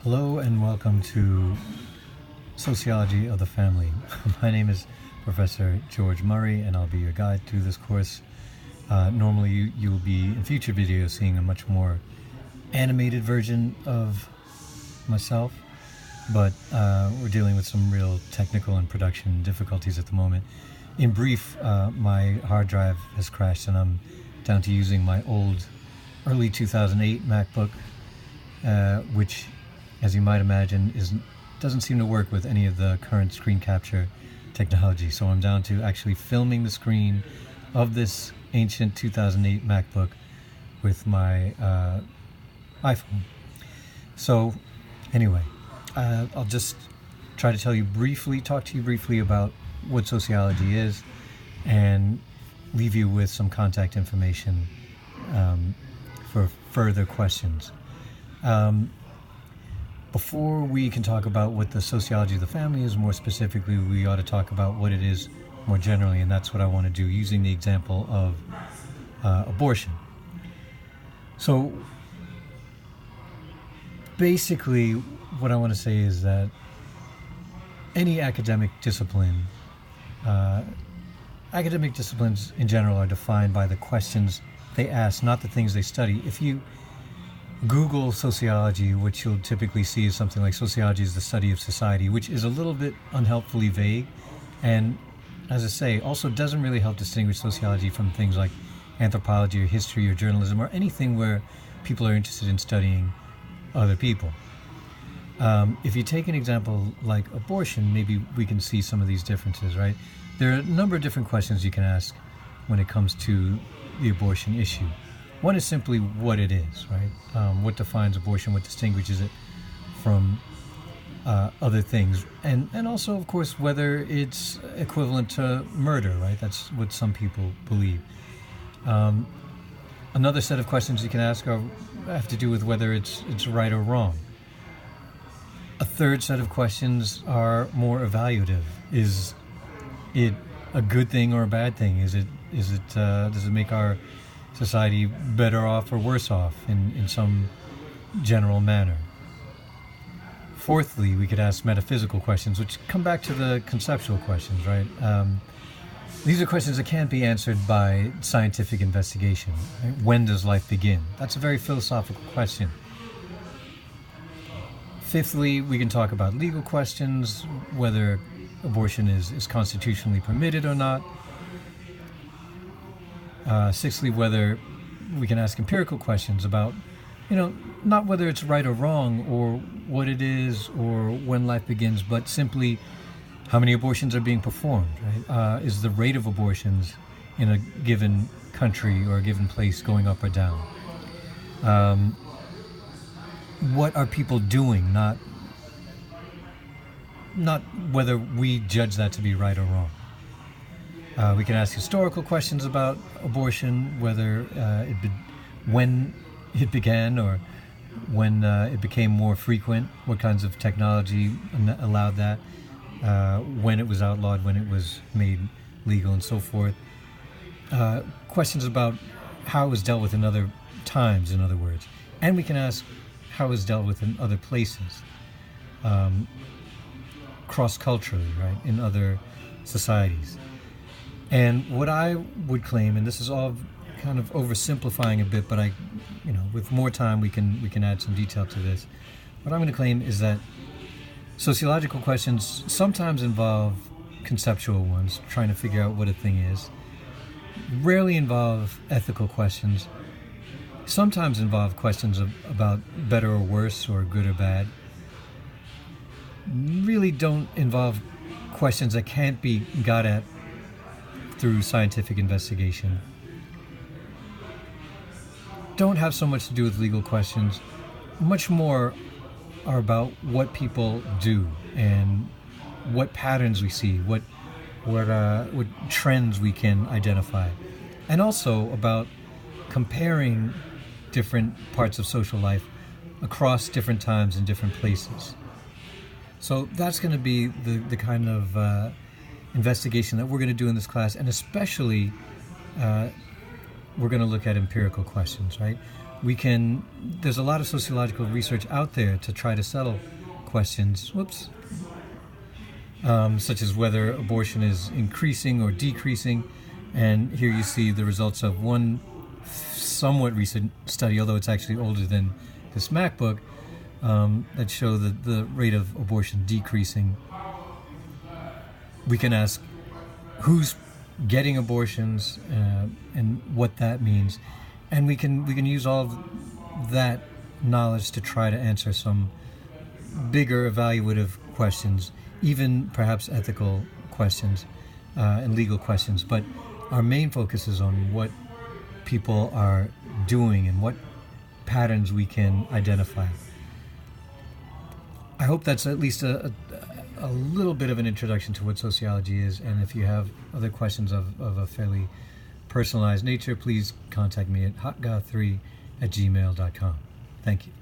Hello and welcome to Sociology of the Family. My name is Professor George Murray and I'll be your guide through this course. Normally you'll be in future videos seeing a much more animated version of myself, but we're dealing with some real technical and production difficulties at the moment. In brief, my hard drive has crashed and I'm down to using my old early 2008 MacBook, which, as you might imagine, doesn't seem to work with any of the current screen capture technology. So I'm down to actually filming the screen of this ancient 2008 MacBook with my iPhone. So anyway, I'll just try to talk to you briefly about what sociology is and leave you with some contact information for further questions. Before we can talk about what the sociology of the family is, more specifically, we ought to talk about what it is more generally, and that's what I want to do using the example of abortion. So basically, what I want to say is that any academic disciplines in general are defined by the questions they ask, not the things they study. If you Google sociology, what you'll typically see is something like sociology is the study of society, which is a little bit unhelpfully vague, and as I say, also doesn't really help distinguish sociology from things like anthropology or history or journalism or anything where people are interested in studying other people. If you take an example like abortion, maybe we can see some of these differences, right? There are a number of different questions you can ask when it comes to the abortion issue. One is simply what it is, right? What defines abortion, what distinguishes it from other things, and also, of course, whether it's equivalent to murder, right? That's what some people believe. Another set of questions you can ask have to do with whether it's right or wrong. A third set of questions are more evaluative. Is it a good thing or a bad thing? Does it make our society better off or worse off in some general manner? Fourthly, we could ask metaphysical questions, which come back to the conceptual questions, right? These are questions that can't be answered by scientific investigation. Right? When does life begin? That's a very philosophical question. Fifthly, we can talk about legal questions, whether abortion is constitutionally permitted or not. Sixthly, whether we can ask empirical questions about, not whether it's right or wrong or what it is or when life begins, but simply how many abortions are being performed, right? Is the rate of abortions in a given country or a given place going up or down? What are people doing, not whether we judge that to be right or wrong. We can ask historical questions about abortion, whether when it began or when it became more frequent, what kinds of technology allowed that, when it was outlawed, when it was made legal, and so forth. Questions about how it was dealt with in other times, in other words. And we can ask how it was dealt with in other places, cross-culturally, right, in other societies. And what I would claim, and this is all kind of oversimplifying a bit, but with more time we can add some detail to this. What I'm going to claim is that sociological questions sometimes involve conceptual ones, trying to figure out what a thing is, rarely involve ethical questions, sometimes involve questions about better or worse or good or bad, really don't involve questions that can't be got at through scientific investigation, don't have so much to do with legal questions, much more are about what people do and what patterns we see, what trends we can identify, and also about comparing different parts of social life across different times and different places. So that's going to be the kind of investigation that we're going to do in this class, and especially we're going to look at empirical questions, right? there's a lot of sociological research out there to try to settle questions, such as whether abortion is increasing or decreasing. And here you see the results of one somewhat recent study, although it's actually older than this MacBook, that show that the rate of abortion decreasing. We can ask who's getting abortions and what that means, and we can use all of that knowledge to try to answer some bigger evaluative questions, even perhaps ethical questions and legal questions. But our main focus is on what people are doing and what patterns we can identify. I hope that's at least a little bit of an introduction to what sociology is, and if you have other questions of a fairly personalized nature, please contact me at hotga3@gmail.com. Thank you.